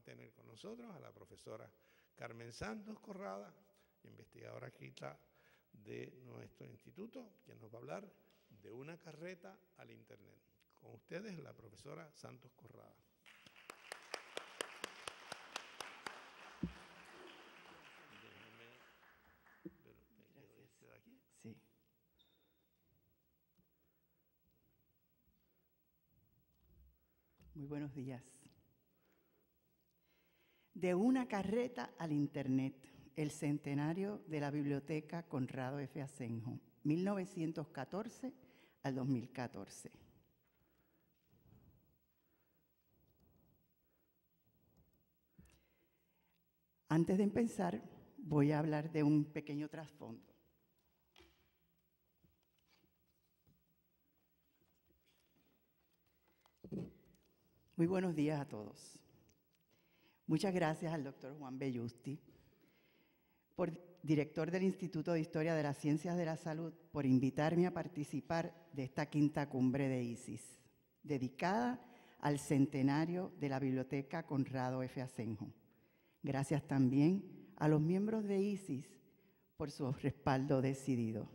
tener con nosotros a la profesora Carmen Santos Corrada, investigadora quita de nuestro instituto, quien nos va a hablar de una carreta al Internet. Con ustedes, la profesora Santos Corrada. Gracias. Sí. Muy buenos días. De una carreta al Internet, el centenario de la Biblioteca Conrado F. Asenjo, 1914 al 2014. Antes de empezar, voy a hablar de un pequeño trasfondo. Muy buenos días a todos. Muchas gracias al doctor Juan Bellusti, director del Instituto de Historia de las Ciencias de la Salud, por invitarme a participar de esta quinta cumbre de ISIS, dedicada al centenario de la Biblioteca Conrado F. Asenjo. Gracias también a los miembros de ISIS por su respaldo decidido.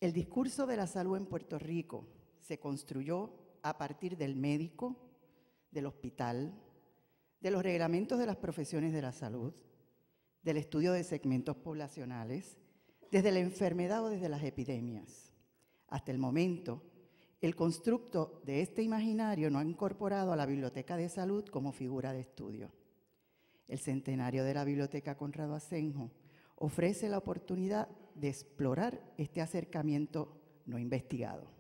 El discurso de la salud en Puerto Rico se construyó a partir del médico, del hospital, de los reglamentos de las profesiones de la salud, del estudio de segmentos poblacionales, desde la enfermedad o desde las epidemias. Hasta el momento, el constructo de este imaginario no ha incorporado a la Biblioteca de Salud como figura de estudio. El centenario de la Biblioteca Conrado Asenjo ofrece la oportunidad de explorar este acercamiento no investigado.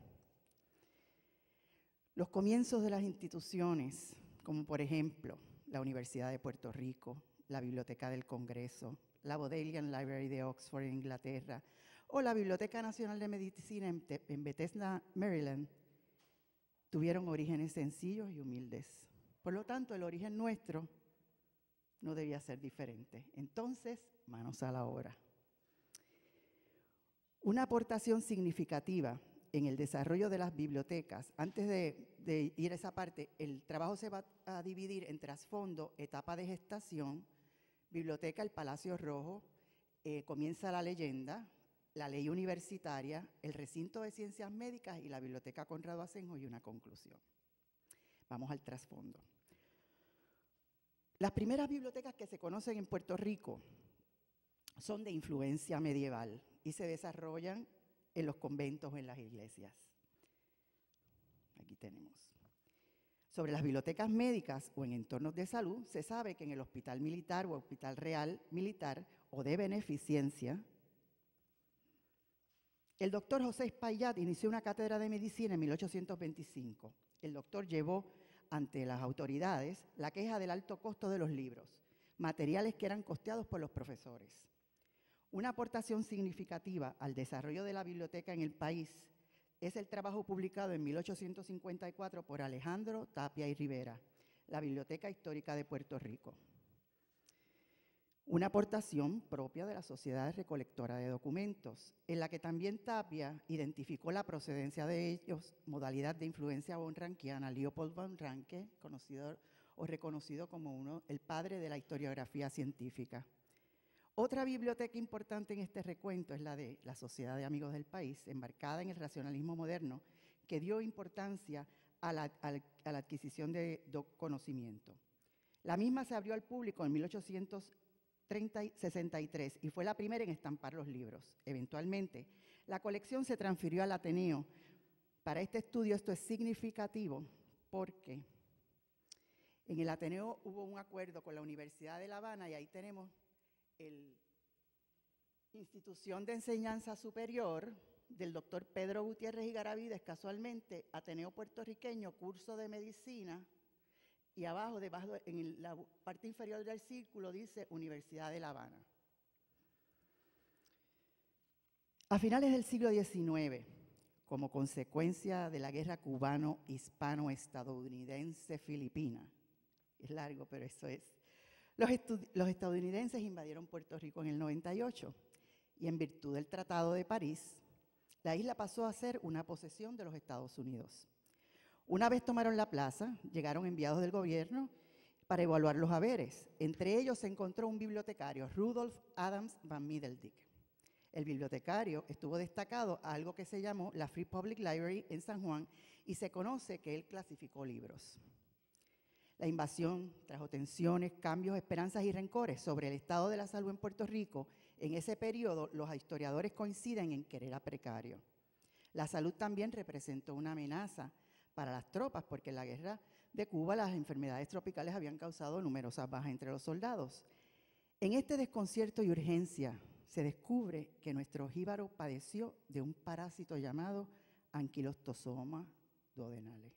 Los comienzos de las instituciones, como por ejemplo la Universidad de Puerto Rico, la Biblioteca del Congreso, la Bodleian Library de Oxford en Inglaterra o la Biblioteca Nacional de Medicina en Bethesda, Maryland, tuvieron orígenes sencillos y humildes. Por lo tanto, el origen nuestro no debía ser diferente. Entonces, manos a la obra. Una aportación significativa en el desarrollo de las bibliotecas, antes de ir a esa parte, el trabajo se va a dividir en trasfondo, etapa de gestación, biblioteca, el Palacio Rojo, comienza la leyenda, la ley universitaria, el recinto de ciencias médicas y la Biblioteca Conrado Asenjo y una conclusión. Vamos al trasfondo. Las primeras bibliotecas que se conocen en Puerto Rico son de influencia medieval y se desarrollan en los conventos o en las iglesias. Aquí tenemos. Sobre las bibliotecas médicas o en entornos de salud, se sabe que en el Hospital Militar o Hospital Real Militar o de beneficencia, el doctor José Espaillat inició una cátedra de medicina en 1825. El doctor llevó ante las autoridades la queja del alto costo de los libros, materiales que eran costeados por los profesores. Una aportación significativa al desarrollo de la biblioteca en el país es el trabajo publicado en 1854 por Alejandro Tapia y Rivera, la Biblioteca Histórica de Puerto Rico. Una aportación propia de la Sociedad Recolectora de Documentos, en la que también Tapia identificó la procedencia de ellos, modalidad de influencia von-rankiana, Leopold von Ranke, conocido o reconocido como el padre de la historiografía científica. Otra biblioteca importante en este recuento es la de la Sociedad de Amigos del País, embarcada en el racionalismo moderno, que dio importancia a la adquisición de conocimiento. La misma se abrió al público en 1863 y fue la primera en estampar los libros. Eventualmente, la colección se transfirió al Ateneo. Para este estudio esto es significativo porque en el Ateneo hubo un acuerdo con la Universidad de La Habana y ahí tenemos el Institución de Enseñanza Superior del doctor Pedro Gutiérrez y Garavides, casualmente, Ateneo Puertorriqueño, curso de medicina, y abajo, debajo, en la parte inferior del círculo, dice Universidad de La Habana. A finales del siglo XIX, como consecuencia de la guerra cubano-hispano-estadounidense-filipina, es largo, pero eso es, los estadounidenses invadieron Puerto Rico en el 98 y en virtud del Tratado de París, la isla pasó a ser una posesión de los Estados Unidos. Una vez tomaron la plaza, llegaron enviados del gobierno para evaluar los haberes. Entre ellos se encontró un bibliotecario, Rudolf Adams van Middeldyk. El bibliotecario estuvo destacado a algo que se llamó la Free Public Library en San Juan y se conoce que él clasificó libros. La invasión trajo tensiones, cambios, esperanzas y rencores sobre el estado de la salud en Puerto Rico. En ese periodo, los historiadores coinciden en que era precario. La salud también representó una amenaza para las tropas, porque en la guerra de Cuba las enfermedades tropicales habían causado numerosas bajas entre los soldados. En este desconcierto y urgencia se descubre que nuestro jíbaro padeció de un parásito llamado Ankylostosoma duodenale,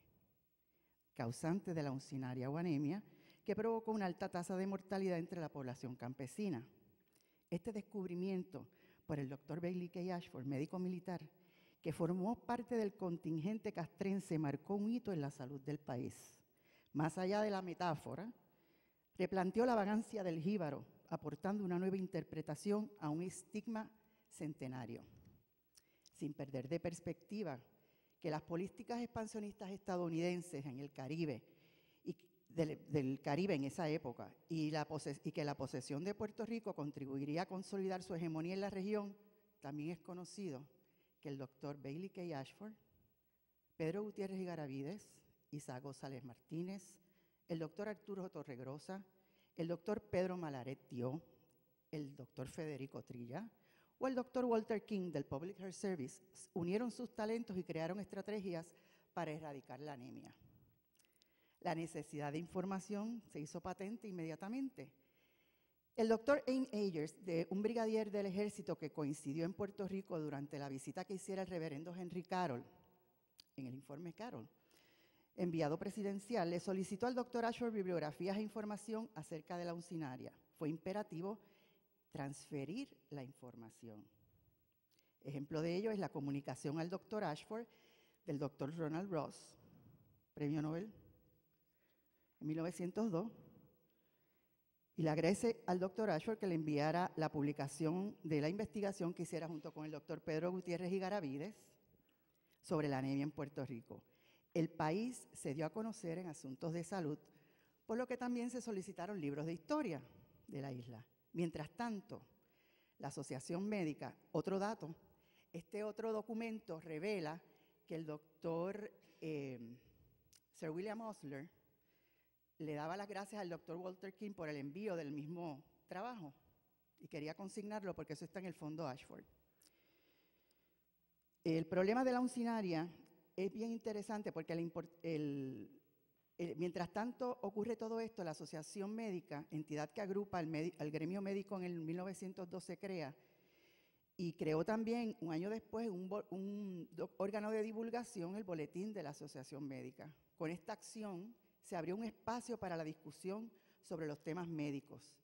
causante de la uncinaria o anemia, que provocó una alta tasa de mortalidad entre la población campesina. Este descubrimiento por el doctor Bailey K. Ashford, médico militar, que formó parte del contingente castrense, marcó un hito en la salud del país. Más allá de la metáfora, replanteó la vagancia del jíbaro, aportando una nueva interpretación a un estigma centenario. Sin perder de perspectiva que las políticas expansionistas estadounidenses en el Caribe, y del Caribe en esa época, y que la posesión de Puerto Rico contribuiría a consolidar su hegemonía en la región, también es conocido que el doctor Bailey K. Ashford, Pedro Gutiérrez y Garavides, Isaac González Martínez, el doctor Arturo Torregrosa, el doctor Pedro Malaret Dio, el doctor Federico Trilla o el doctor Walter King del Public Health Service unieron sus talentos y crearon estrategias para erradicar la anemia. La necesidad de información se hizo patente inmediatamente. El doctor Aim Ayers, un brigadier del ejército que coincidió en Puerto Rico durante la visita que hiciera el reverendo Henry Carroll, en el informe Carroll, enviado presidencial, le solicitó al doctor Ashford bibliografías e información acerca de la uncinaria. Fue imperativo transferir la información. Ejemplo de ello es la comunicación al doctor Ashford del doctor Ronald Ross, premio Nobel en 1902, y le agradece al doctor Ashford que le enviara la publicación de la investigación que hiciera junto con el doctor Pedro Gutiérrez y Garavides sobre la anemia en Puerto Rico. El país se dio a conocer en asuntos de salud, por lo que también se solicitaron libros de historia de la isla. Mientras tanto, la Asociación Médica, otro dato, este otro documento revela que el doctor Sir William Osler le daba las gracias al doctor Walter King por el envío del mismo trabajo y quería consignarlo porque eso está en el fondo Ashford. El problema de la uncinaria es bien interesante porque mientras tanto ocurre todo esto, la Asociación Médica, entidad que agrupa al gremio médico en el 1902 se crea, y creó también, un año después, un órgano de divulgación, el Boletín de la Asociación Médica. Con esta acción se abrió un espacio para la discusión sobre los temas médicos,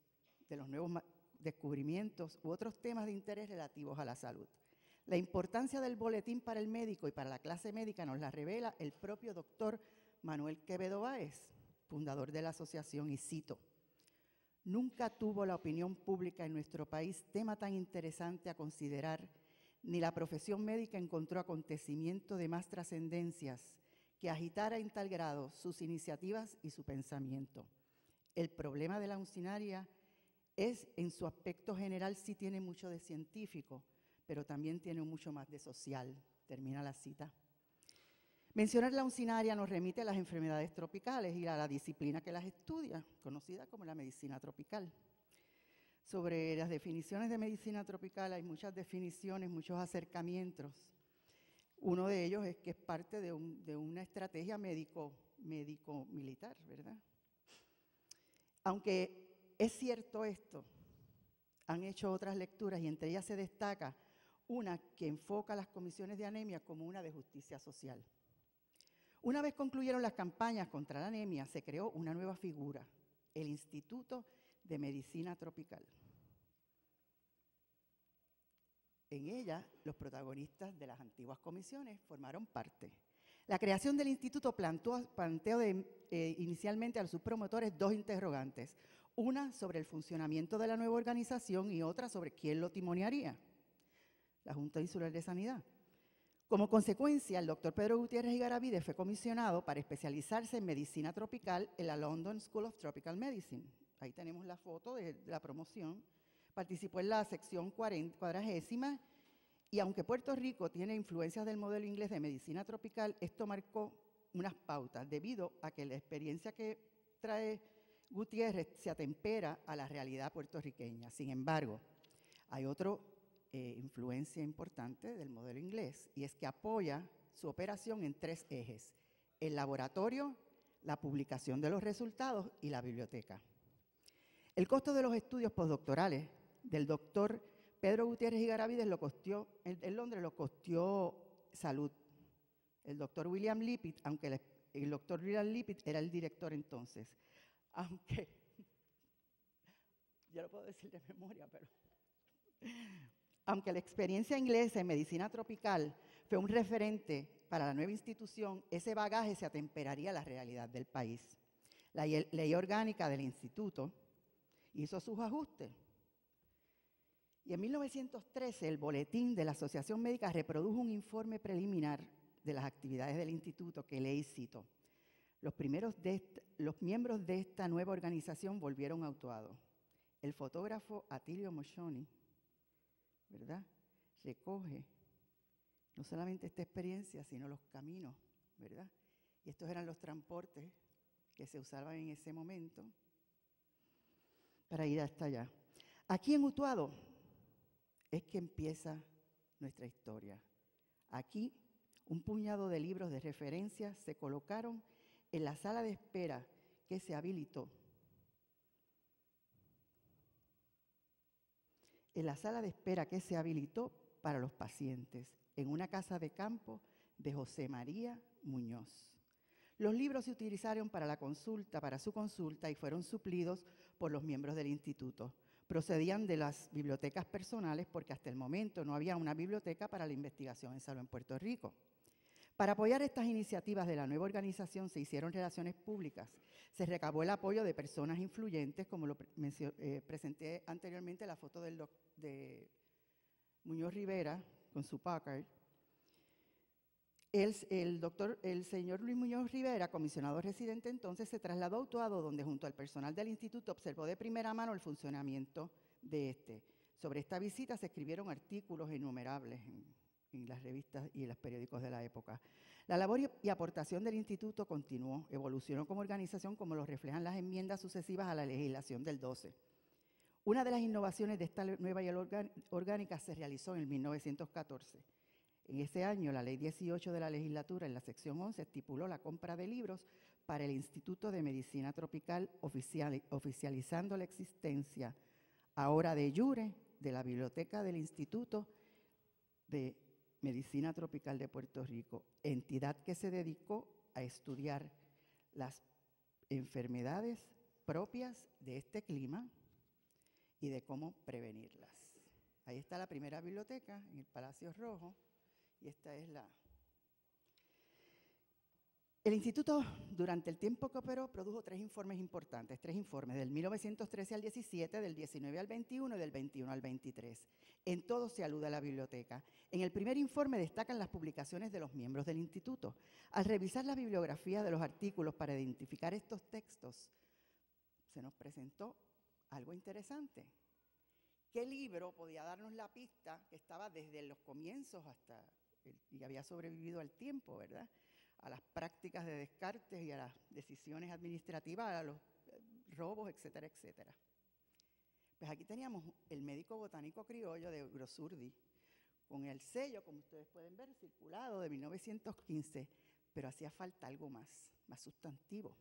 de los nuevos descubrimientos u otros temas de interés relativos a la salud. La importancia del boletín para el médico y para la clase médica nos la revela el propio doctor Manuel Quevedo Báez, fundador de la asociación, y cito: «Nunca tuvo la opinión pública en nuestro país tema tan interesante a considerar, ni la profesión médica encontró acontecimiento de más trascendencias que agitara en tal grado sus iniciativas y su pensamiento. El problema de la uncinaria es, en su aspecto general, sí tiene mucho de científico, pero también tiene mucho más de social», termina la cita. Mencionar la uncinaria nos remite a las enfermedades tropicales y a la disciplina que las estudia, conocida como la medicina tropical. Sobre las definiciones de medicina tropical hay muchas definiciones, muchos acercamientos. Uno de ellos es que es parte de una estrategia médico-militar, ¿verdad? Aunque es cierto esto, han hecho otras lecturas y entre ellas se destaca una que enfoca las comisiones de anemia como una de justicia social. Una vez concluyeron las campañas contra la anemia, se creó una nueva figura, el Instituto de Medicina Tropical. En ella, los protagonistas de las antiguas comisiones formaron parte. La creación del instituto planteó inicialmente a sus promotores dos interrogantes, una sobre el funcionamiento de la nueva organización y otra sobre quién lo timoniaría, la Junta Insular de Sanidad. Como consecuencia, el doctor Pedro Gutiérrez Igaravides fue comisionado para especializarse en medicina tropical en la London School of Tropical Medicine. Ahí tenemos la foto de la promoción. Participó en la sección 40ª y aunque Puerto Rico tiene influencias del modelo inglés de medicina tropical, esto marcó unas pautas debido a que la experiencia que trae Gutiérrez se atempera a la realidad puertorriqueña. Sin embargo, hay otra influencia importante del modelo inglés y es que apoya su operación en 3 ejes: el laboratorio, la publicación de los resultados y la biblioteca. El costo de los estudios postdoctorales del doctor Pedro Gutiérrez Igaravides en Londres lo costeó Salud. El doctor William Lippitt, aunque el doctor William Lippitt era el director entonces, aunque, ya lo puedo decir de memoria, pero aunque la experiencia inglesa en medicina tropical fue un referente para la nueva institución, ese bagaje se atemperaría a la realidad del país. La ley orgánica del instituto hizo sus ajustes. Y en 1913 el boletín de la Asociación Médica reprodujo un informe preliminar de las actividades del instituto que leí y cito. Los miembros de esta nueva organización volvieron a Utuado. El fotógrafo Atilio Moshoni, ¿verdad?, recoge no solamente esta experiencia, sino los caminos, ¿verdad? Y estos eran los transportes que se usaban en ese momento para ir hasta allá. Aquí en Utuado es que empieza nuestra historia. Aquí un puñado de libros de referencia se colocaron en la sala de espera que se habilitó. En la sala de espera que se habilitó para los pacientes, en una casa de campo de José María Muñoz. Los libros se utilizaron para su consulta y fueron suplidos por los miembros del instituto. Procedían de las bibliotecas personales porque hasta el momento no había una biblioteca para la investigación en salud en Puerto Rico. Para apoyar estas iniciativas de la nueva organización se hicieron relaciones públicas. Se recabó el apoyo de personas influyentes, como lo presenté anteriormente, la foto de Muñoz Rivera con su Packard. El señor Luis Muñoz Rivera, comisionado residente entonces, se trasladó a Utuado, donde junto al personal del instituto observó de primera mano el funcionamiento de este. Sobre esta visita se escribieron artículos innumerables en las revistas y en los periódicos de la época. La labor y aportación del instituto continuó, evolucionó como organización, como lo reflejan las enmiendas sucesivas a la legislación del 12. Una de las innovaciones de esta nueva ley orgánica se realizó en el 1914. En ese año, la Ley 18 de la legislatura, en la sección 11, estipuló la compra de libros para el Instituto de Medicina Tropical, oficializando la existencia, ahora de jure, de la Biblioteca del Instituto de Medicina Tropical de Puerto Rico, entidad que se dedicó a estudiar las enfermedades propias de este clima y de cómo prevenirlas. Ahí está la primera biblioteca, en el Palacio Rojo. Y esta es El instituto, durante el tiempo que operó, produjo 3 informes importantes, 3 informes, del 1913 al 17, del 19 al 21 y del 21 al 23. En todos se alude a la biblioteca. En el primer informe destacan las publicaciones de los miembros del instituto. Al revisar la bibliografía de los artículos para identificar estos textos, se nos presentó algo interesante. ¿Qué libro podía darnos la pista que estaba desde los comienzos y había sobrevivido al tiempo, ¿verdad?, a las prácticas de descartes y a las decisiones administrativas, a los robos, etcétera, etcétera? Pues aquí teníamos el Médico Botánico Criollo de Grosurdi, con el sello, como ustedes pueden ver, circulado de 1915, pero hacía falta algo más sustantivo.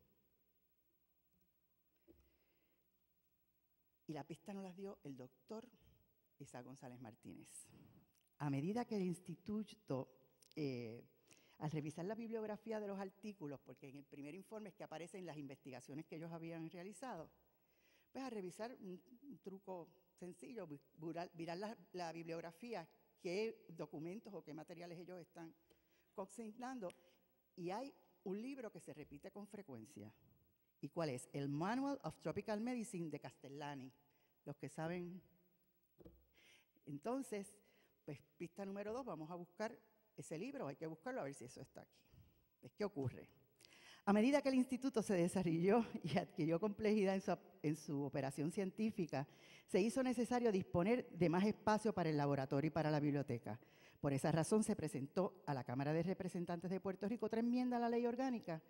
Y la pista nos las dio el doctor Isaac González Martínez. A medida que el instituto, al revisar la bibliografía de los artículos, porque en el primer informe es que aparecen las investigaciones que ellos habían realizado, pues a revisar un truco sencillo, mirar la bibliografía, qué documentos o qué materiales ellos están consignando, y hay un libro que se repite con frecuencia. ¿Y cuál es? El Manual of Tropical Medicine de Castellani. Los que saben. Entonces, pues pista número 2, vamos a buscar ese libro, hay que buscarlo a ver si eso está aquí. Pues, ¿qué ocurre? A medida que el instituto se desarrolló y adquirió complejidad en su operación científica, se hizo necesario disponer de más espacio para el laboratorio y para la biblioteca. Por esa razón se presentó a la Cámara de Representantes de Puerto Rico otra enmienda a la ley orgánica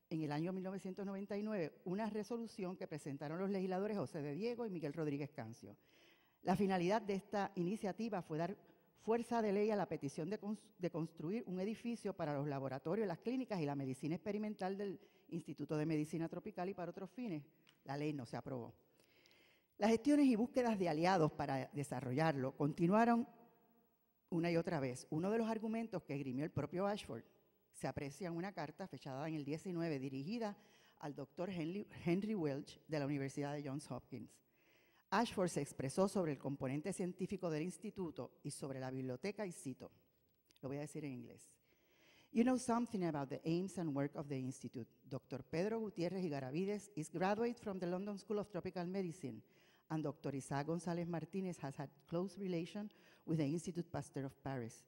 en el año 1999, una resolución que presentaron los legisladores José de Diego y Miguel Rodríguez Cancio. La finalidad de esta iniciativa fue dar fuerza de ley a la petición de construir un edificio para los laboratorios, las clínicas y la medicina experimental del Instituto de Medicina Tropical y para otros fines. La ley no se aprobó. Las gestiones y búsquedas de aliados para desarrollarlo continuaron una y otra vez. Uno de los argumentos que esgrimió el propio Ashford se aprecia en una carta fechada en el 19 dirigida al doctor Henry Welch de la Universidad de Johns Hopkins. Ashford se expresó sobre el componente científico del instituto y sobre la biblioteca, y cito, lo voy a decir en inglés. You know something about the aims and work of the institute. Dr. Pedro Gutiérrez y Garavides is graduate from the London School of Tropical Medicine, and Dr. Isaac González Martínez has had close relation with the Institute Pasteur of Paris,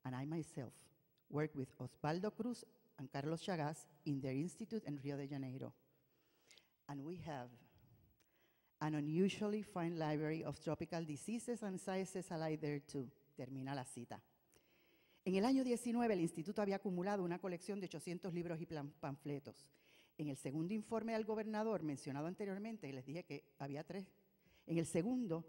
and I myself work with Osvaldo Cruz and Carlos Chagas in their institute in Rio de Janeiro. And we have an unusually fine library of tropical diseases and sciences allied thereto. Termina la cita. En el año 19, el instituto había acumulado una colección de 800 libros y panfletos. En el segundo informe del gobernador, mencionado anteriormente, les dije que había 3, en el segundo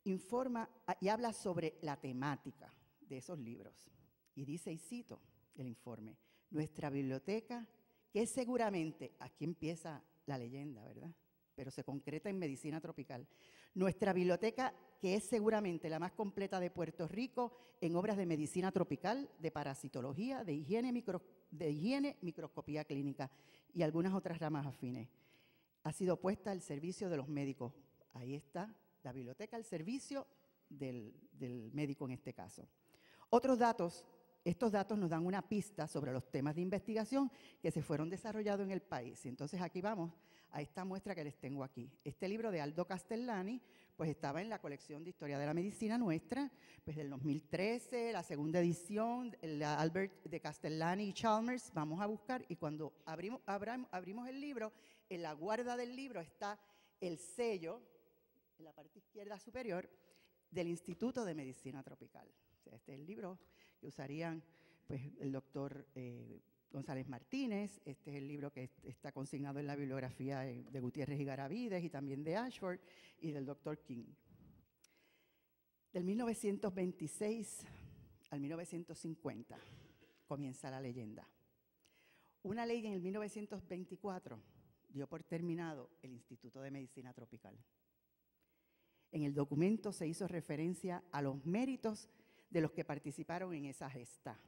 informa y habla sobre la temática de esos libros. Y dice, y cito el informe, nuestra biblioteca, que es seguramente, aquí empieza la leyenda, ¿verdad?, pero se concreta en medicina tropical. Nuestra biblioteca, que es seguramente la más completa de Puerto Rico en obras de medicina tropical, de parasitología, de higiene, microscopía clínica y algunas otras ramas afines, ha sido puesta al servicio de los médicos. Ahí está la biblioteca al servicio del médico en este caso. Otros datos, estos datos nos dan una pista sobre los temas de investigación que se fueron desarrollando en el país. Entonces aquí vamos a esta muestra que les tengo aquí. Este libro de Aldo Castellani, pues estaba en la colección de Historia de la Medicina nuestra, pues del 2013, la segunda edición, la Albert de Castellani y Chalmers. Vamos a buscar y cuando abrimos el libro, en la guarda del libro está el sello, en la parte izquierda superior, del Instituto de Medicina Tropical. O sea, este es el libro que usarían pues, el doctor González Martínez. Este es el libro que está consignado en la bibliografía de Gutiérrez y Garavides y también de Ashford y del doctor King. Del 1926 al 1950 comienza la leyenda. Una ley en el 1924 dio por terminado el Instituto de Medicina Tropical. En el documento se hizo referencia a los méritos de los que participaron en esa gesta.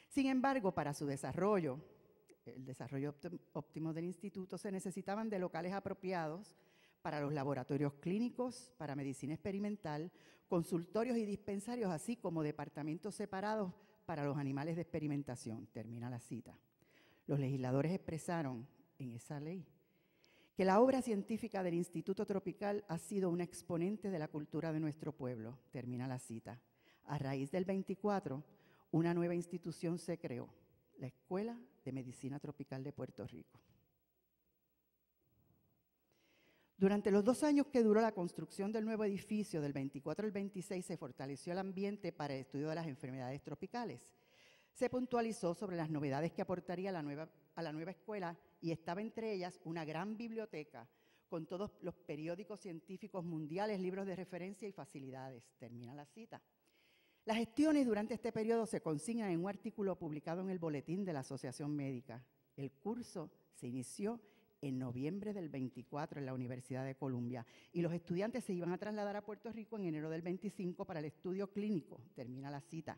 Sin embargo, para su desarrollo, el desarrollo óptimo del instituto, se necesitaban de locales apropiados para los laboratorios clínicos, para medicina experimental, consultorios y dispensarios, así como departamentos separados para los animales de experimentación. Termina la cita. Los legisladores expresaron en esa ley que la obra científica del Instituto Tropical ha sido un exponente de la cultura de nuestro pueblo. Termina la cita. A raíz del 24, una nueva institución se creó, la Escuela de Medicina Tropical de Puerto Rico. Durante los 2 años que duró la construcción del nuevo edificio, del 24 al 26, se fortaleció el ambiente para el estudio de las enfermedades tropicales. Se puntualizó sobre las novedades que aportaría a la nueva escuela y estaba entre ellas una gran biblioteca con todos los periódicos científicos mundiales, libros de referencia y facilidades. Termina la cita. Las gestiones durante este periodo se consignan en un artículo publicado en el Boletín de la Asociación Médica. El curso se inició en noviembre del 24 en la Universidad de Columbia y los estudiantes se iban a trasladar a Puerto Rico en enero del 25 para el estudio clínico. Termina la cita.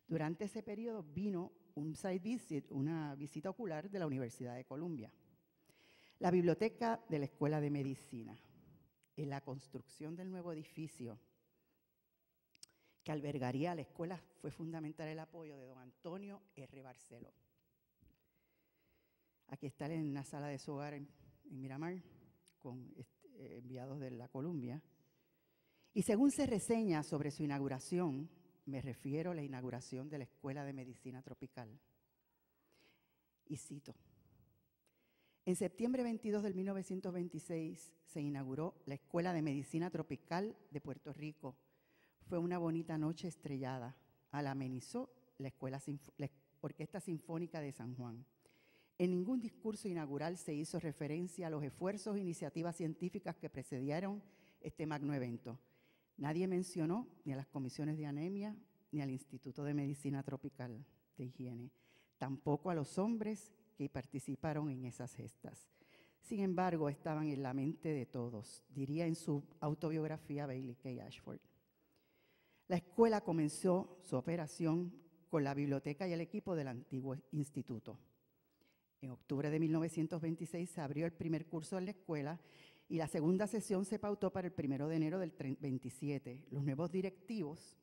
Durante ese periodo vino un site visit, una visita ocular de la Universidad de Columbia. La biblioteca de la Escuela de Medicina. En la construcción del nuevo edificio que albergaría a la escuela fue fundamental el apoyo de don Antonio R. Barceló. Aquí está él en la sala de su hogar en Miramar, con enviados de la Columbia. Y según se reseña sobre su inauguración, Me refiero a la inauguración de la Escuela de Medicina Tropical. Y cito: en septiembre 22 de 1926 se inauguró la Escuela de Medicina Tropical de Puerto Rico. Fue una bonita noche estrellada. La amenizó la Orquesta Sinfónica de San Juan. En ningún discurso inaugural se hizo referencia a los esfuerzos e iniciativas científicas que precedieron este magno evento. Nadie mencionó ni a las comisiones de anemia ni al Instituto de Medicina Tropical de Higiene, tampoco a los hombres que participaron en esas gestas. Sin embargo, estaban en la mente de todos, diría en su autobiografía Bailey K. Ashford. La escuela comenzó su operación con la biblioteca y el equipo del antiguo instituto. En octubre de 1926 se abrió el primer curso en la escuela y la segunda sesión se pautó para el 1 de enero del 27. Los nuevos directivos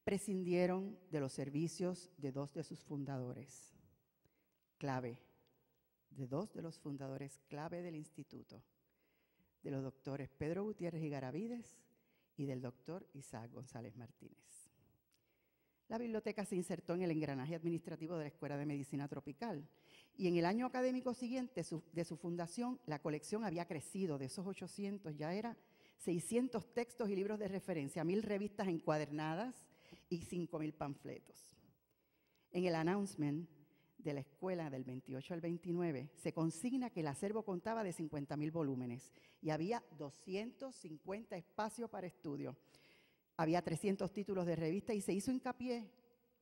prescindieron de los servicios de dos de sus fundadores clave, del instituto, de los doctores Pedro Gutiérrez y Garavides y del doctor Isaac González Martínez. La biblioteca se insertó en el engranaje administrativo de la Escuela de Medicina Tropical y en el año académico siguiente de su fundación, la colección había crecido. De esos 800 ya era 600 textos y libros de referencia, 1,000 revistas encuadernadas y 5,000 panfletos. En el announcement de la escuela del 28 al 29 se consigna que el acervo contaba de 50,000 volúmenes y había 250 espacios para estudio. Había 300 títulos de revista y se hizo hincapié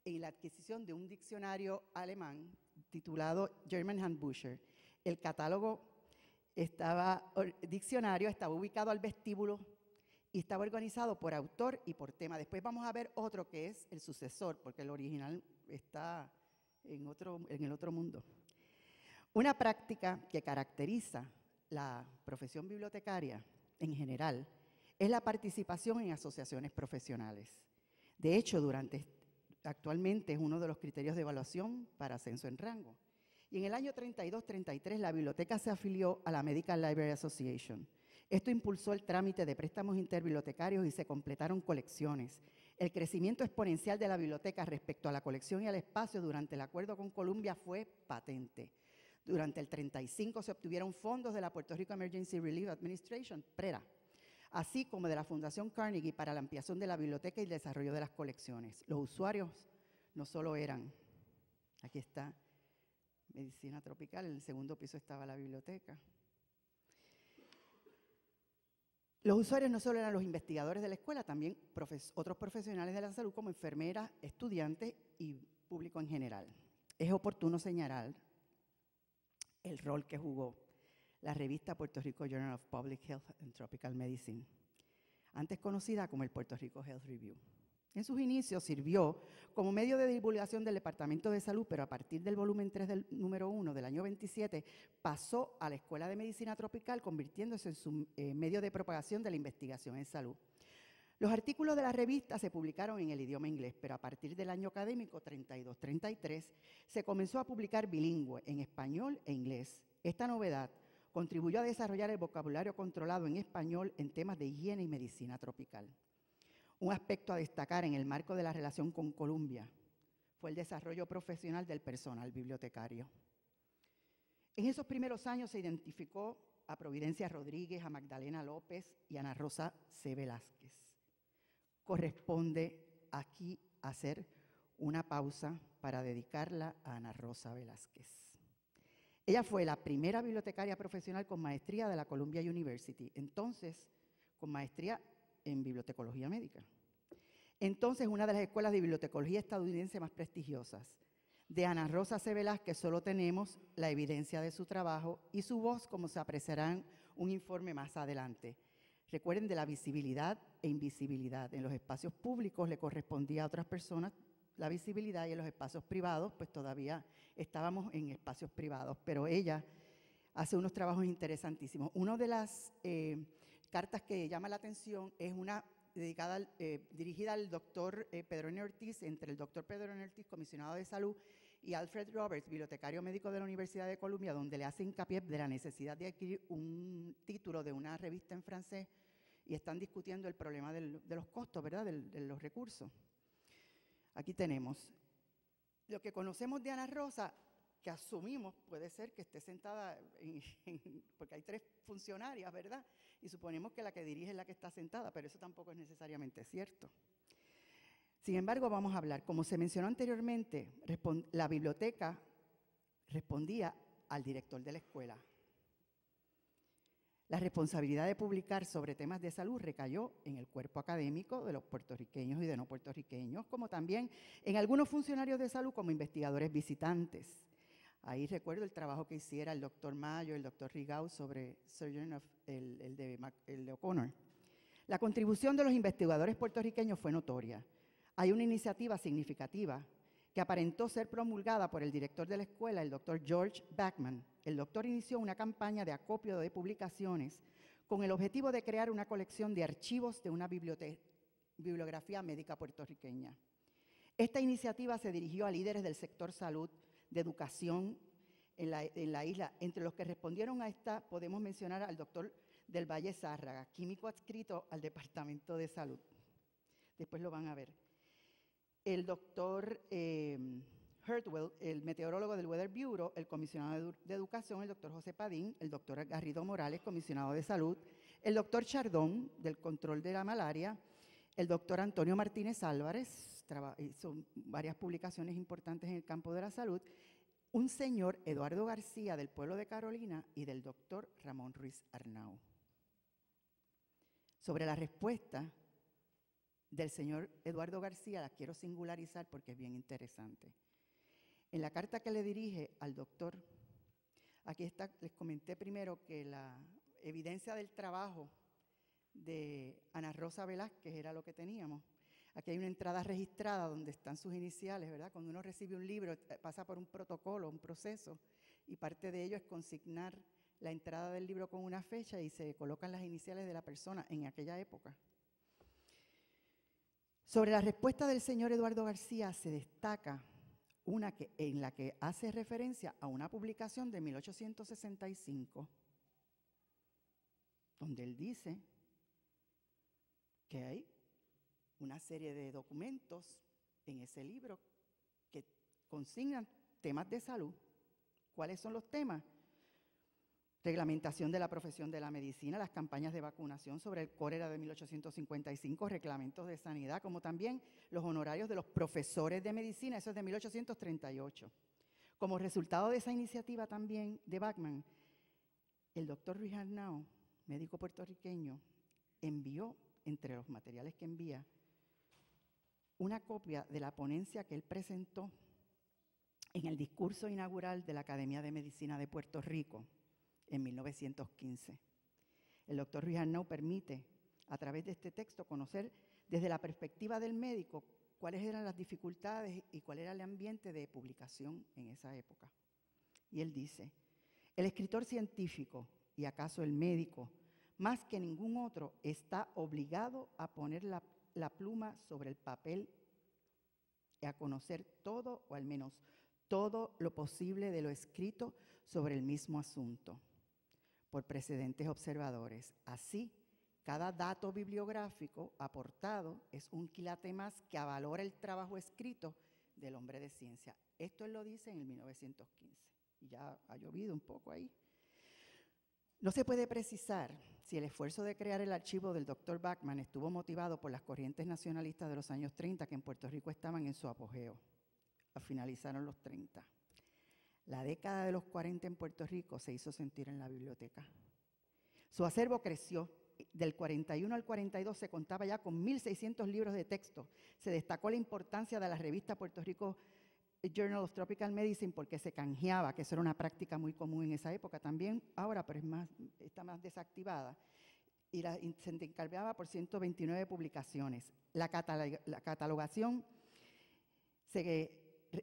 en la adquisición de un diccionario alemán titulado German Handbücher. El catálogo diccionario estaba ubicado al vestíbulo y estaba organizado por autor y por tema. Después vamos a ver otro que es el sucesor, porque el original está en el otro mundo. Una práctica que caracteriza la profesión bibliotecaria en general es la participación en asociaciones profesionales. De hecho, actualmente es uno de los criterios de evaluación para ascenso en rango. Y en el año 32-33 la biblioteca se afilió a la Medical Library Association. Esto impulsó el trámite de préstamos interbibliotecarios y se completaron colecciones. El crecimiento exponencial de la biblioteca respecto a la colección y al espacio durante el acuerdo con Columbia fue patente. Durante el 35 se obtuvieron fondos de la Puerto Rico Emergency Relief Administration, PRERA, así como de la Fundación Carnegie para la ampliación de la biblioteca y el desarrollo de las colecciones. Los usuarios no solo eran, aquí está, Medicina Tropical, en el segundo piso estaba la biblioteca. Los usuarios no solo eran los investigadores de la escuela, también otros profesionales de la salud como enfermeras, estudiantes y público en general. Es oportuno señalar el rol que jugó la revista Puerto Rico Journal of Public Health and Tropical Medicine, antes conocida como el Puerto Rico Health Review. En sus inicios sirvió como medio de divulgación del Departamento de Salud, pero a partir del volumen 3 del número 1 del año 27 pasó a la Escuela de Medicina Tropical, convirtiéndose en su medio de propagación de la investigación en salud. Los artículos de la revista se publicaron en el idioma inglés, pero a partir del año académico 32-33 se comenzó a publicar bilingüe en español e inglés. Esta novedad contribuyó a desarrollar el vocabulario controlado en español en temas de higiene y medicina tropical. Un aspecto a destacar en el marco de la relación con Columbia fue el desarrollo profesional del personal bibliotecario. En esos primeros años se identificó a Providencia Rodríguez, a Magdalena López y a Ana Rosa C. Velázquez. Corresponde aquí hacer una pausa para dedicarla a Ana Rosa Velázquez. Ella fue la primera bibliotecaria profesional con maestría de la Columbia University, entonces con maestría en bibliotecología médica. Entonces, una de las escuelas de bibliotecología estadounidense más prestigiosas. De Ana Rosa C. Velázquez solo tenemos la evidencia de su trabajo y su voz, como se apreciará en un informe más adelante. Recuerden de la visibilidad e invisibilidad. En los espacios públicos le correspondía a otras personas la visibilidad y en los espacios privados, pues todavía estábamos en espacios privados, pero ella hace unos trabajos interesantísimos. Una de las cartas que llama la atención es una dirigida al doctor Pedro N. Ortiz, entre el doctor Pedro N. Ortiz, comisionado de salud, y Alfred Roberts, bibliotecario médico de la Universidad de Columbia, donde le hace hincapié de la necesidad de adquirir un título de una revista en francés y están discutiendo el problema de los costos, ¿verdad?, de los recursos. Aquí tenemos lo que conocemos de Ana Rosa, que asumimos puede ser que esté sentada, porque hay 3 funcionarias, ¿verdad? Y suponemos que la que dirige es la que está sentada, pero eso tampoco es necesariamente cierto. Sin embargo, vamos a hablar, como se mencionó anteriormente, la biblioteca respondía al director de la escuela. La responsabilidad de publicar sobre temas de salud recayó en el cuerpo académico de los puertorriqueños y de no puertorriqueños, como también en algunos funcionarios de salud como investigadores visitantes. Ahí recuerdo el trabajo que hiciera el doctor Mayo, el doctor Rigau sobre el de O'Connor. La contribución de los investigadores puertorriqueños fue notoria. Hay una iniciativa significativa que aparentó ser promulgada por el director de la escuela, el doctor George Bachman. El doctor inició una campaña de acopio de publicaciones con el objetivo de crear una colección de archivos de una bibliografía médica puertorriqueña. Esta iniciativa se dirigió a líderes del sector salud, de educación en la isla. Entre los que respondieron a esta podemos mencionar al doctor del Valle Zárraga, químico adscrito al Departamento de Salud. Después lo van a ver. El doctor Hurtwell, el meteorólogo del Weather Bureau, el comisionado de Educación, el doctor José Padín, el doctor Garrido Morales, comisionado de Salud, el doctor Chardón, del control de la malaria, el doctor Antonio Martínez Álvarez, hizo varias publicaciones importantes en el campo de la salud, un señor Eduardo García del pueblo de Carolina y del doctor Ramón Ruiz Arnau. Sobre la respuesta del señor Eduardo García, la quiero singularizar porque es bien interesante. En la carta que le dirige al doctor, aquí está, les comenté primero que la evidencia del trabajo de Ana Rosa Velázquez era lo que teníamos. Aquí hay una entrada registrada donde están sus iniciales, ¿verdad? Cuando uno recibe un libro, pasa por un protocolo, un proceso, y parte de ello es consignar la entrada del libro con una fecha y se colocan las iniciales de la persona en aquella época. Sobre la respuesta del señor Eduardo García se destaca una en la que hace referencia a una publicación de 1865, donde él dice que hay una serie de documentos en ese libro que consignan temas de salud. ¿Cuáles son los temas? Reglamentación de la profesión de la medicina, las campañas de vacunación sobre el cólera de 1855, reglamentos de sanidad, como también los honorarios de los profesores de medicina, eso es de 1838. Como resultado de esa iniciativa también de Bachman, el doctor Ruiz Arnau, médico puertorriqueño, envió, entre los materiales que envía, una copia de la ponencia que él presentó en el discurso inaugural de la Academia de Medicina de Puerto Rico en 1915. El doctor Ruiz Arnau permite, a través de este texto, conocer desde la perspectiva del médico cuáles eran las dificultades y cuál era el ambiente de publicación en esa época. Y él dice, el escritor científico, y acaso el médico, más que ningún otro, está obligado a poner la pluma sobre el papel y a conocer todo, o al menos todo lo posible de lo escrito sobre el mismo asunto, por precedentes observadores. Así, cada dato bibliográfico aportado es un quilate más que avalora el trabajo escrito del hombre de ciencia. Esto él lo dice en el 1915, y ya ha llovido un poco ahí. No se puede precisar si el esfuerzo de crear el archivo del Dr. Bachman estuvo motivado por las corrientes nacionalistas de los años 30 que en Puerto Rico estaban en su apogeo. Finalizaron los 30. La década de los 40 en Puerto Rico se hizo sentir en la biblioteca. Su acervo creció. Del 41 al 42 se contaba ya con 1.600 libros de texto. Se destacó la importancia de la revista Puerto Rico Journal of Tropical Medicine porque se canjeaba, que eso era una práctica muy común en esa época también, ahora pero está más desactivada, y se encargaba por 129 publicaciones. La catalogación se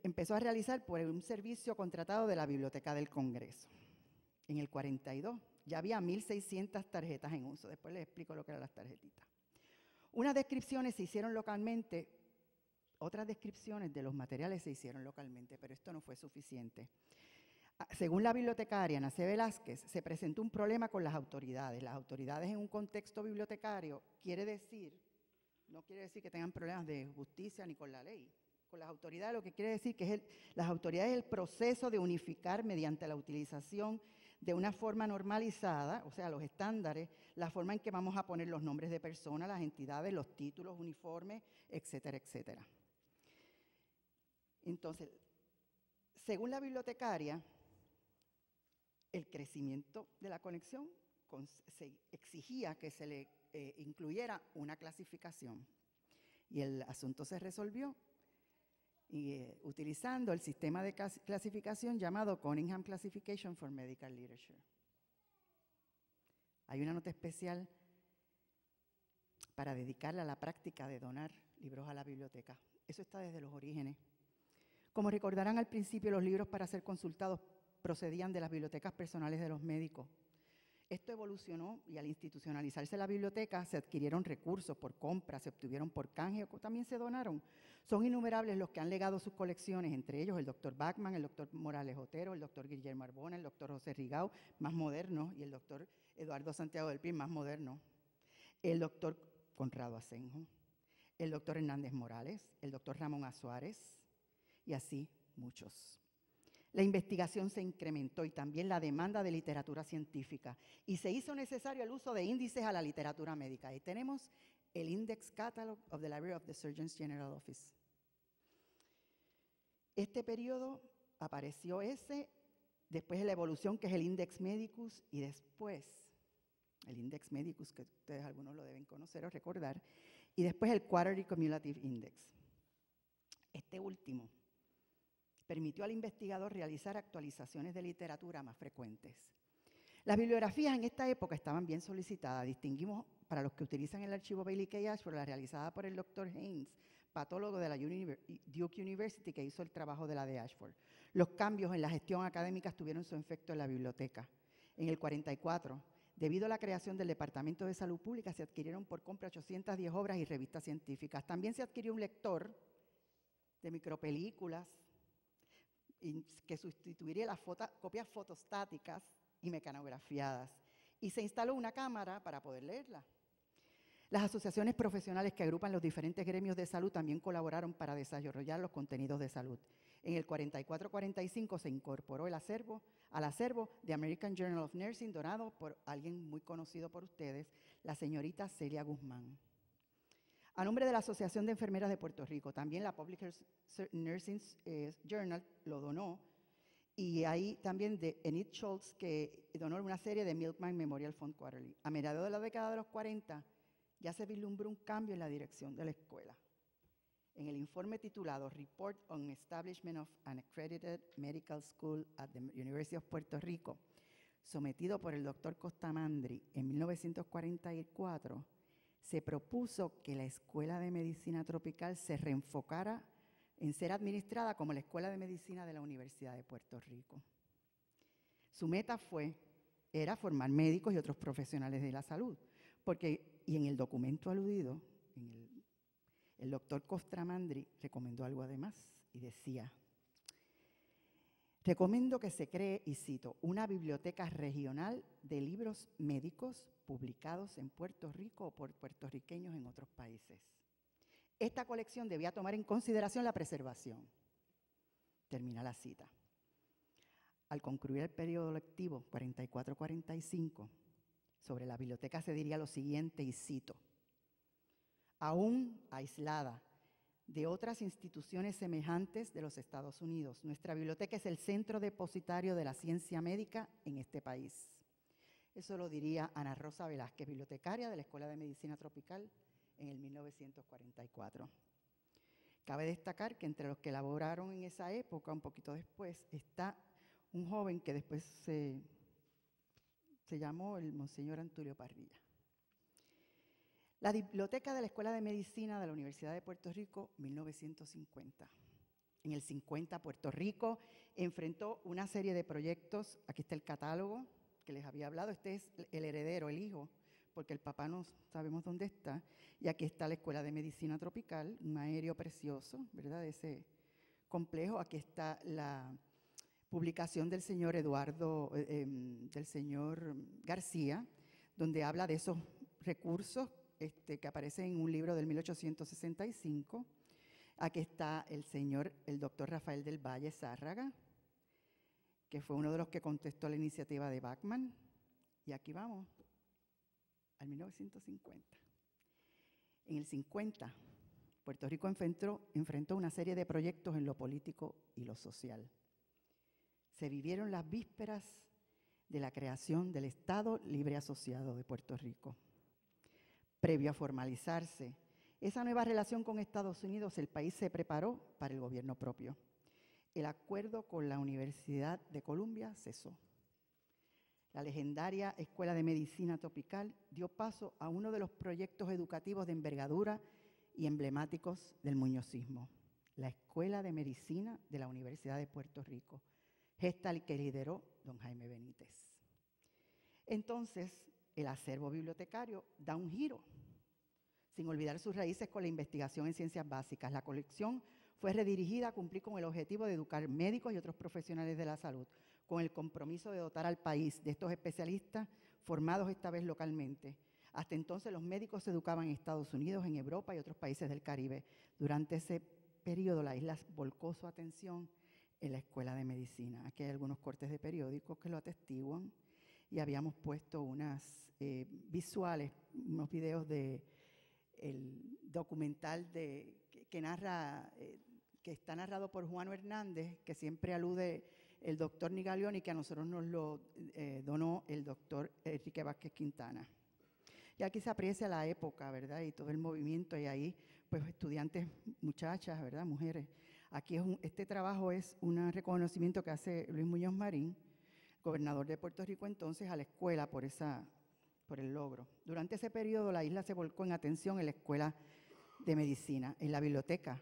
empezó a realizar por un servicio contratado de la Biblioteca del Congreso. En el 42 ya había 1.600 tarjetas en uso, después les explico lo que eran las tarjetitas. Unas descripciones se hicieron localmente. Otras descripciones de los materiales se hicieron localmente, pero esto no fue suficiente. Según la bibliotecaria Nacé Velázquez, se presentó un problema con las autoridades. Las autoridades en un contexto bibliotecario no quiere decir que tengan problemas de justicia ni con la ley. Con las autoridades, lo que quiere decir que es las autoridades es el proceso de unificar mediante la utilización de una forma normalizada, o sea, los estándares, la forma en que vamos a poner los nombres de personas, las entidades, los títulos, uniformes, etcétera, etcétera. Entonces, según la bibliotecaria, el crecimiento de la colección se exigía que se le incluyera una clasificación. Y el asunto se resolvió utilizando el sistema de clasificación llamado Cunningham Classification for Medical Literature. Hay una nota especial para dedicarla a la práctica de donar libros a la biblioteca. Eso está desde los orígenes. Como recordarán al principio, los libros para ser consultados procedían de las bibliotecas personales de los médicos. Esto evolucionó y al institucionalizarse la biblioteca se adquirieron recursos por compra, se obtuvieron por canje o también se donaron. Son innumerables los que han legado sus colecciones, entre ellos el doctor Bachman, el doctor Morales Otero, el doctor Guillermo Arbona, el doctor José Rigau, más moderno, y el doctor Eduardo Santiago del Pi, más moderno, el doctor Conrado Asenjo, el doctor Hernández Morales, el doctor Ramón Azuárez, y así muchos. La investigación se incrementó y también la demanda de literatura científica y se hizo necesario el uso de índices a la literatura médica. Y tenemos el Index Catalog of the Library of the Surgeon General Office. Este periodo apareció después de la evolución que es el Index Medicus y después el Index Medicus, que ustedes algunos lo deben conocer o recordar, y después el Quarterly Cumulative Index. Este último permitió al investigador realizar actualizaciones de literatura más frecuentes. Las bibliografías en esta época estaban bien solicitadas. Distinguimos para los que utilizan el archivo Bailey K. Ashford, la realizada por el Dr. Haynes, patólogo de la Duke University, que hizo el trabajo de la de Ashford. Los cambios en la gestión académica tuvieron su efecto en la biblioteca. En el 44, debido a la creación del Departamento de Salud Pública, se adquirieron por compra 810 obras y revistas científicas. También se adquirió un lector de micropelículas, que sustituiría las copias fotostáticas y mecanografiadas, y se instaló una cámara para poder leerla. Las asociaciones profesionales que agrupan los diferentes gremios de salud también colaboraron para desarrollar los contenidos de salud. En el 44-45 se incorporó al acervo de American Journal of Nursing, donado por alguien muy conocido por ustedes, la señorita Celia Guzmán. A nombre de la Asociación de Enfermeras de Puerto Rico, también la Public Nursing Journal lo donó, y ahí también de Enid Schultz, que donó una serie de Milkman Memorial Fund Quarterly. A mediados de la década de los 40, ya se vislumbró un cambio en la dirección de la escuela. En el informe titulado Report on Establishment of an Accredited Medical School at the University of Puerto Rico, sometido por el doctor Costamandri en 1944, se propuso que la Escuela de Medicina Tropical se reenfocara en ser administrada como la Escuela de Medicina de la Universidad de Puerto Rico. Su meta era formar médicos y otros profesionales de la salud, y en el documento aludido, el doctor Costamandri recomendó algo además y decía: recomiendo que se cree, y cito, una biblioteca regional de libros médicos publicados en Puerto Rico o por puertorriqueños en otros países. Esta colección debía tomar en consideración la preservación. Termina la cita. Al concluir el periodo lectivo 44-45, sobre la biblioteca se diría lo siguiente, y cito: aún aislada de otras instituciones semejantes de los Estados Unidos, nuestra biblioteca es el centro depositario de la ciencia médica en este país. Eso lo diría Ana Rosa Velázquez, bibliotecaria de la Escuela de Medicina Tropical en el 1944. Cabe destacar que entre los que elaboraron en esa época, un poquito después, está un joven que después se llamó el Monseñor Antulio Parrilla. La biblioteca de la Escuela de Medicina de la Universidad de Puerto Rico, 1950. En el 50, Puerto Rico enfrentó una serie de proyectos. Aquí está el catálogo que les había hablado. Este es el heredero, el hijo, porque el papá no sabemos dónde está. Y aquí está la Escuela de Medicina Tropical, un aéreo precioso, ¿verdad? Ese complejo. Aquí está la publicación del señor del señor García, donde habla de esos recursos que aparecen en un libro del 1865. Aquí está el doctor Rafael del Valle Zárraga, que fue uno de los que contestó la iniciativa de Bachman. Y aquí vamos, al 1950. En el 50, Puerto Rico enfrentó una serie de proyectos en lo político y lo social. Se vivieron las vísperas de la creación del Estado Libre Asociado de Puerto Rico. Previo a formalizarse esa nueva relación con Estados Unidos, el país se preparó para el gobierno propio. El acuerdo con la Universidad de Columbia cesó. La legendaria Escuela de Medicina Tropical dio paso a uno de los proyectos educativos de envergadura y emblemáticos del muñozismo, la Escuela de Medicina de la Universidad de Puerto Rico, gesta que lideró don Jaime Benítez. Entonces, el acervo bibliotecario da un giro, sin olvidar sus raíces con la investigación en ciencias básicas. La colección fue redirigida a cumplir con el objetivo de educar médicos y otros profesionales de la salud, con el compromiso de dotar al país de estos especialistas formados esta vez localmente. Hasta entonces los médicos se educaban en Estados Unidos, en Europa y otros países del Caribe. Durante ese periodo la isla volcó su atención en la Escuela de Medicina. Aquí hay algunos cortes de periódicos que lo atestiguan y habíamos puesto unas visuales, unos videos del documental que está narrado por Juan Hernández, que siempre alude el doctor Nigalioni, que a nosotros nos lo donó el doctor Enrique Vázquez Quintana. Y aquí se aprecia la época, ¿verdad? Y todo el movimiento, y ahí, pues, estudiantes, muchachas, ¿verdad? Mujeres. Aquí este trabajo es un reconocimiento que hace Luis Muñoz Marín, gobernador de Puerto Rico entonces, a la escuela por el logro. Durante ese periodo la isla se volcó en atención en la Escuela de Medicina. En la biblioteca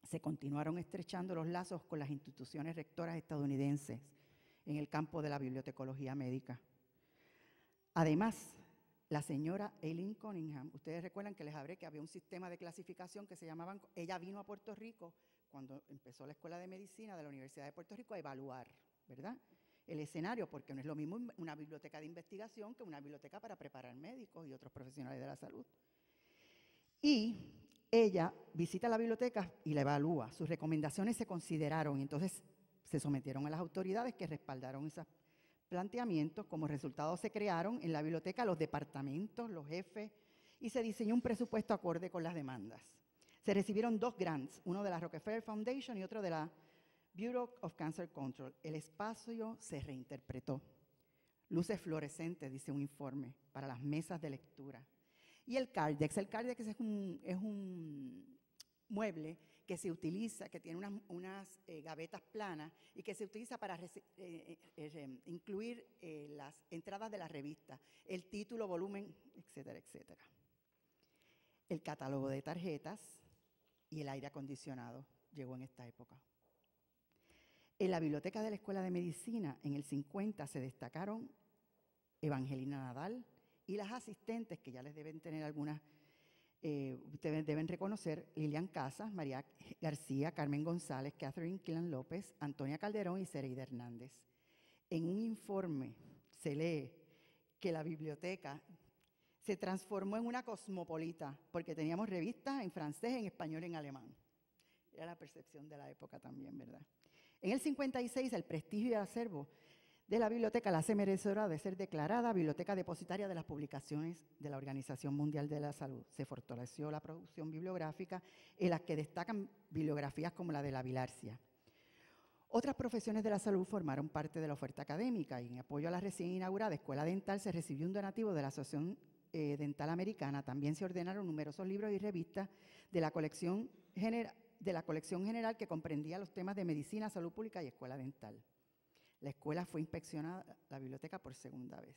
se continuaron estrechando los lazos con las instituciones rectoras estadounidenses en el campo de la bibliotecología médica. Además, la señora Eileen Cunningham, ustedes recuerdan que les hablé que había un sistema de clasificación que se llamaban, ella vino a Puerto Rico cuando empezó la Escuela de Medicina de la Universidad de Puerto Rico a evaluar, ¿verdad?, el escenario, porque no es lo mismo una biblioteca de investigación que una biblioteca para preparar médicos y otros profesionales de la salud. Y ella visita la biblioteca y la evalúa. Sus recomendaciones se consideraron y entonces se sometieron a las autoridades que respaldaron esos planteamientos. Como resultado se crearon en la biblioteca los departamentos, los jefes, y se diseñó un presupuesto acorde con las demandas. Se recibieron 2 grants, uno de la Rockefeller Foundation y otro de la Bureau of Cancer Control. El espacio se reinterpretó. Luces fluorescentes, dice un informe, para las mesas de lectura. Y el Cardex es un mueble que se utiliza, que tiene unas gavetas planas y que se utiliza para incluir las entradas de la revista, el título, volumen, etcétera, etcétera. El catálogo de tarjetas y el aire acondicionado llegó en esta época. En la biblioteca de la Escuela de Medicina, en el 50, se destacaron Evangelina Nadal y las asistentes, que ya les deben tener algunas, ustedes deben reconocer, Lilian Casas, María García, Carmen González, Catherine Quilan López, Antonia Calderón y Zereida Hernández. En un informe se lee que la biblioteca se transformó en una cosmopolita, porque teníamos revistas en francés, en español y en alemán. Era la percepción de la época también, ¿verdad? En el 56, el prestigio y el acervo de la biblioteca la hace merecedora de ser declarada biblioteca depositaria de las publicaciones de la Organización Mundial de la Salud. Se fortaleció la producción bibliográfica, en las que destacan bibliografías como la de la bilharsia. Otras profesiones de la salud formaron parte de la oferta académica y en apoyo a la recién inaugurada Escuela Dental se recibió un donativo de la Asociación Dental Americana. También se ordenaron numerosos libros y revistas de la colección general que comprendía los temas de medicina, salud pública y escuela dental. La escuela fue inspeccionada, la biblioteca, por segunda vez.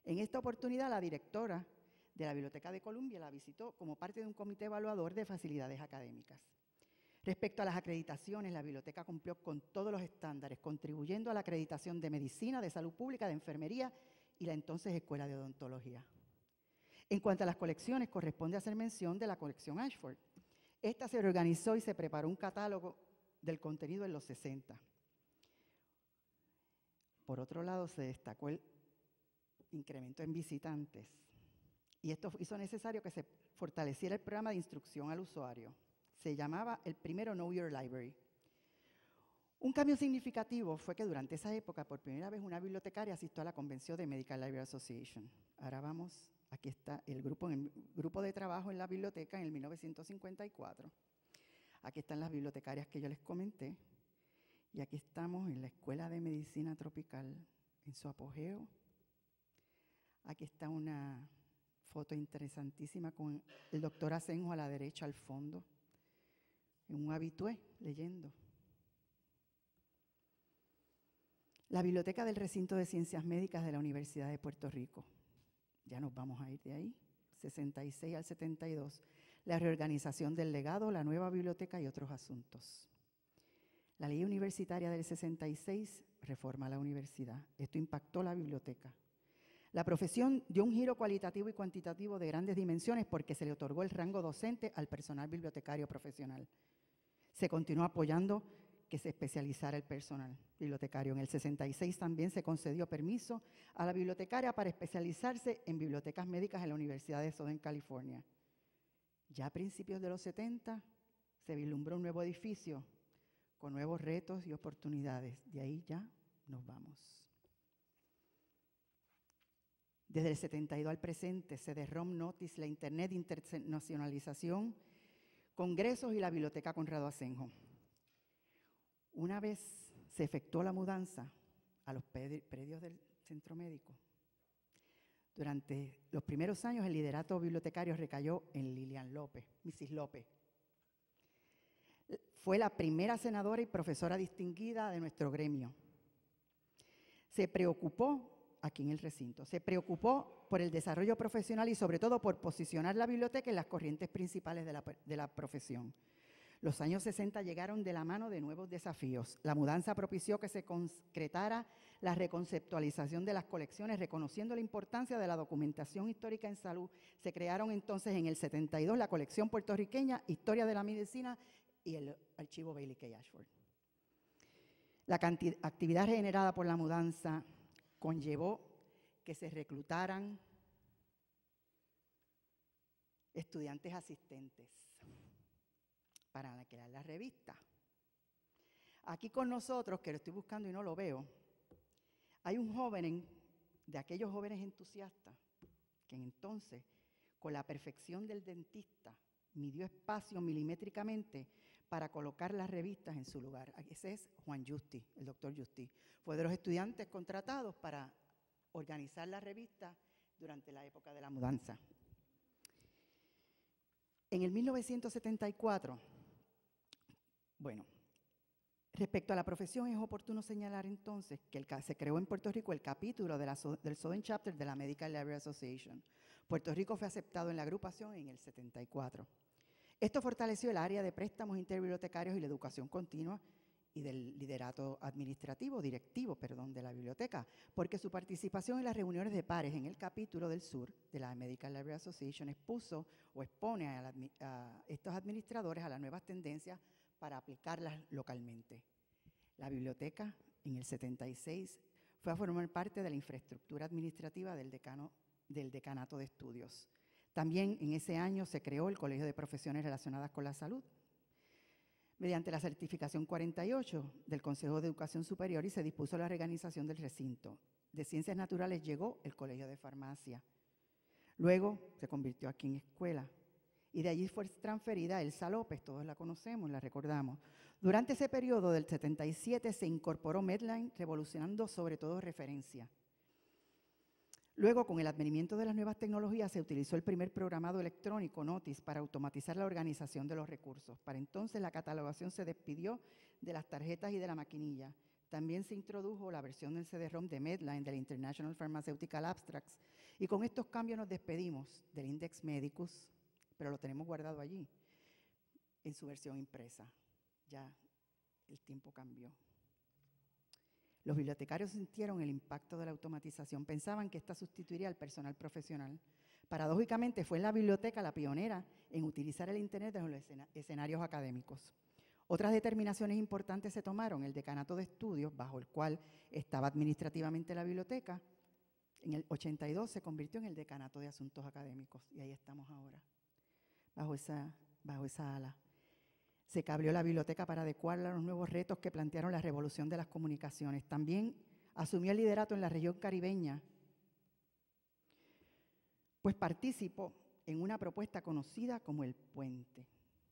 En esta oportunidad, la directora de la Biblioteca de Columbia la visitó como parte de un comité evaluador de facilidades académicas. Respecto a las acreditaciones, la biblioteca cumplió con todos los estándares, contribuyendo a la acreditación de medicina, de salud pública, de enfermería y la entonces Escuela de Odontología. En cuanto a las colecciones, corresponde hacer mención de la colección Ashford. Esta se reorganizó y se preparó un catálogo del contenido en los 60. Por otro lado, se destacó el incremento en visitantes y esto hizo necesario que se fortaleciera el programa de instrucción al usuario. Se llamaba el primero Know Your Library. Un cambio significativo fue que durante esa época, por primera vez, una bibliotecaria asistió a la convención de Medical Library Association. Ahora vamos, aquí está el grupo de trabajo en la biblioteca en el 1954. Aquí están las bibliotecarias que yo les comenté. Y aquí estamos en la Escuela de Medicina Tropical en su apogeo. Aquí está una foto interesantísima con el doctor Asenjo a la derecha al fondo, en un habitué leyendo. La Biblioteca del Recinto de Ciencias Médicas de la Universidad de Puerto Rico. Ya nos vamos a ir de ahí, 66 al 72. La reorganización del legado, la nueva biblioteca y otros asuntos. La ley universitaria del 66 reforma la universidad. Esto impactó la biblioteca. La profesión dio un giro cualitativo y cuantitativo de grandes dimensiones porque se le otorgó el rango docente al personal bibliotecario profesional. Se continuó apoyando que se especializara el personal bibliotecario. En el 66 también se concedió permiso a la bibliotecaria para especializarse en bibliotecas médicas en la Universidad de Southern California. Ya a principios de los 70 se vislumbró un nuevo edificio con nuevos retos y oportunidades. De ahí ya nos vamos. Desde el 72 al presente, CD-ROM Notice, la Internet, internacionalización, congresos y la Biblioteca Conrado Asenjo. Una vez se efectuó la mudanza a los predios del centro médico, durante los primeros años el liderato bibliotecario recayó en Lilian López, Mrs. López. Fue la primera senadora y profesora distinguida de nuestro gremio. Se preocupó, aquí en el recinto, se preocupó por el desarrollo profesional y sobre todo por posicionar la biblioteca en las corrientes principales de la profesión. Los años 60 llegaron de la mano de nuevos desafíos. La mudanza propició que se concretara la reconceptualización de las colecciones, reconociendo la importancia de la documentación histórica en salud. Se crearon entonces en el 72 la colección puertorriqueña Historia de la Medicina y el archivo Bailey K. Ashford. La actividad generada por la mudanza conllevó que se reclutaran estudiantes asistentes para crear la revista. Aquí con nosotros, que lo estoy buscando y no lo veo, hay un joven, de aquellos jóvenes entusiastas, que entonces, con la perfección del dentista, midió espacio milimétricamente para colocar las revistas en su lugar. Ese es Juan Justi, el doctor Justi. Fue de los estudiantes contratados para organizar la revista durante la época de la mudanza. En el 1974, bueno, respecto a la profesión, es oportuno señalar entonces que se creó en Puerto Rico el capítulo del Southern Chapter de la Medical Library Association. Puerto Rico fue aceptado en la agrupación en el 74. Esto fortaleció el área de préstamos interbibliotecarios y la educación continua y del liderato directivo de la biblioteca, porque su participación en las reuniones de pares en el capítulo del sur de la Medical Library Association expuso o expone a estos administradores a las nuevas tendencias para aplicarlas localmente. La biblioteca, en el 76, fue a formar parte de la infraestructura administrativa del Decanato de Estudios. También en ese año se creó el Colegio de Profesiones Relacionadas con la Salud, mediante la certificación 48 del Consejo de Educación Superior, y se dispuso la reorganización del recinto. De Ciencias Naturales llegó el Colegio de Farmacia. Luego se convirtió aquí en escuela. Y de allí fue transferida Elsa López, todos la conocemos, la recordamos. Durante ese periodo del 77 se incorporó Medline, revolucionando sobre todo referencia. Luego, con el advenimiento de las nuevas tecnologías, se utilizó el primer programado electrónico, Notice, para automatizar la organización de los recursos. Para entonces, la catalogación se despidió de las tarjetas y de la maquinilla. También se introdujo la versión del CD-ROM de Medline, del International Pharmaceutical Abstracts, y con estos cambios nos despedimos del Index Medicus, pero lo tenemos guardado allí, en su versión impresa. Ya el tiempo cambió. Los bibliotecarios sintieron el impacto de la automatización, pensaban que esta sustituiría al personal profesional. Paradójicamente, fue la biblioteca la pionera en utilizar el Internet en los escenarios académicos. Otras determinaciones importantes se tomaron. El Decanato de Estudios, bajo el cual estaba administrativamente la biblioteca, en el 82 se convirtió en el Decanato de Asuntos Académicos, y ahí estamos ahora, bajo esa ala. Se cableó la biblioteca para adecuarla a los nuevos retos que plantearon la revolución de las comunicaciones. También asumió el liderato en la región caribeña, pues participó en una propuesta conocida como el Puente,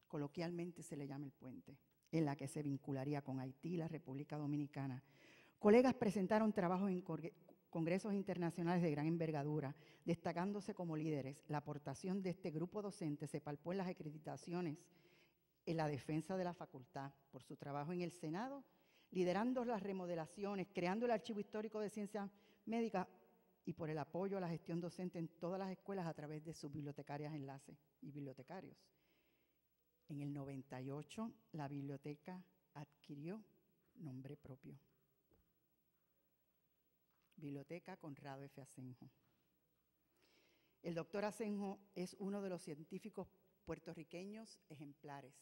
coloquialmente se le llama el Puente, en la que se vincularía con Haití y la República Dominicana. Colegas presentaron trabajos en congresos internacionales de gran envergadura, destacándose como líderes. La aportación de este grupo docente se palpó en las acreditaciones en la defensa de la facultad, por su trabajo en el Senado, liderando las remodelaciones, creando el Archivo Histórico de Ciencias Médicas y por el apoyo a la gestión docente en todas las escuelas a través de sus bibliotecarias enlaces y bibliotecarios. En el 98, la biblioteca adquirió nombre propio. Biblioteca Conrado F. Asenjo. El doctor Asenjo es uno de los científicos puertorriqueños ejemplares.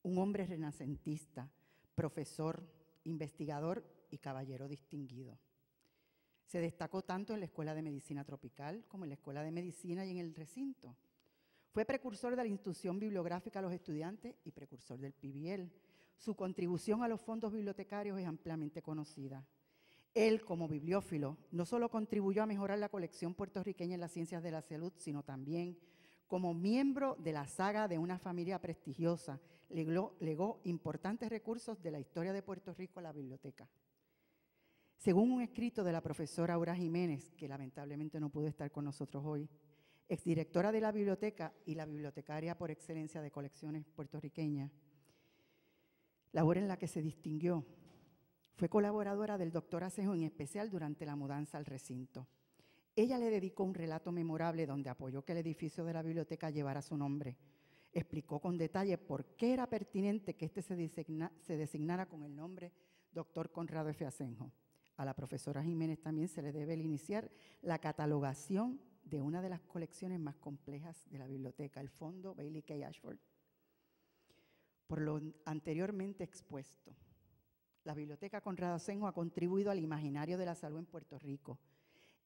Un hombre renacentista, profesor, investigador y caballero distinguido. Se destacó tanto en la Escuela de Medicina Tropical como en la Escuela de Medicina y en el recinto. Fue precursor de la institución bibliográfica a los estudiantes y precursor del PBL. Su contribución a los fondos bibliotecarios es ampliamente conocida. Él, como bibliófilo, no solo contribuyó a mejorar la colección puertorriqueña en las ciencias de la salud, sino también, como miembro de la saga de una familia prestigiosa, legó importantes recursos de la historia de Puerto Rico a la biblioteca. Según un escrito de la profesora Aura Jiménez, que lamentablemente no pudo estar con nosotros hoy, exdirectora de la biblioteca y la bibliotecaria por excelencia de colecciones puertorriqueñas, labor en la que se distinguió. Fue colaboradora del doctor Asenjo, en especial durante la mudanza al recinto. Ella le dedicó un relato memorable donde apoyó que el edificio de la biblioteca llevara su nombre. Explicó con detalle por qué era pertinente que este se designara con el nombre Dr. Conrado F. Asenjo. A la profesora Jiménez también se le debe el iniciar la catalogación de una de las colecciones más complejas de la biblioteca, el Fondo Bailey K. Ashford. Por lo anteriormente expuesto, la Biblioteca Conrado Asenjo ha contribuido al imaginario de la salud en Puerto Rico.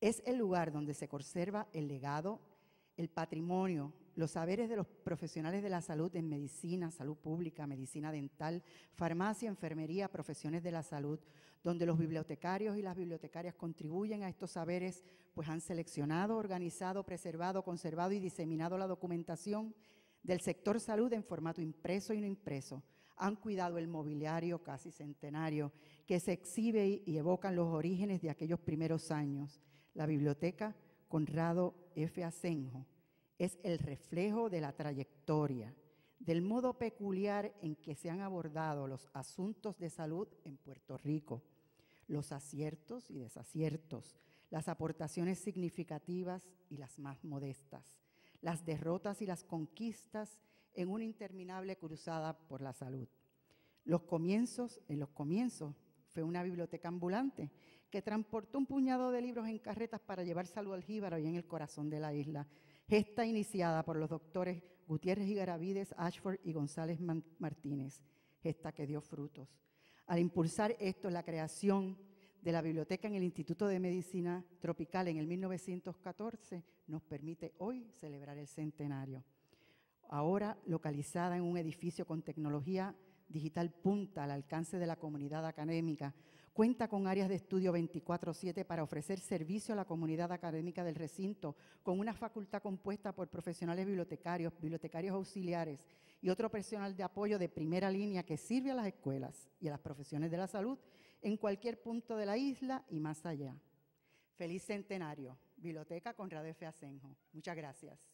Es el lugar donde se conserva el legado, el patrimonio, los saberes de los profesionales de la salud en medicina, salud pública, medicina dental, farmacia, enfermería, profesiones de la salud, donde los bibliotecarios y las bibliotecarias contribuyen a estos saberes, pues han seleccionado, organizado, preservado, conservado y diseminado la documentación del sector salud en formato impreso y no impreso. Han cuidado el mobiliario casi centenario que se exhibe y evocan los orígenes de aquellos primeros años. La Biblioteca Conrado F. Asenjo es el reflejo de la trayectoria, del modo peculiar en que se han abordado los asuntos de salud en Puerto Rico, los aciertos y desaciertos, las aportaciones significativas y las más modestas, las derrotas y las conquistas en una interminable cruzada por la salud. En los comienzos fue una biblioteca ambulante que transportó un puñado de libros en carretas para llevar salud al Jíbaro y en el corazón de la isla. Gesta iniciada por los doctores Gutiérrez y Garavides, Ashford y González Martínez. Gesta que dio frutos. Al impulsar esto, la creación de la biblioteca en el Instituto de Medicina Tropical en el 1914 nos permite hoy celebrar el centenario. Ahora localizada en un edificio con tecnología digital punta al alcance de la comunidad académica, cuenta con áreas de estudio 24/7 para ofrecer servicio a la comunidad académica del recinto, con una facultad compuesta por profesionales bibliotecarios, bibliotecarios auxiliares y otro personal de apoyo de primera línea que sirve a las escuelas y a las profesiones de la salud en cualquier punto de la isla y más allá. Feliz centenario, Biblioteca Conrado F. Asenjo. Muchas gracias.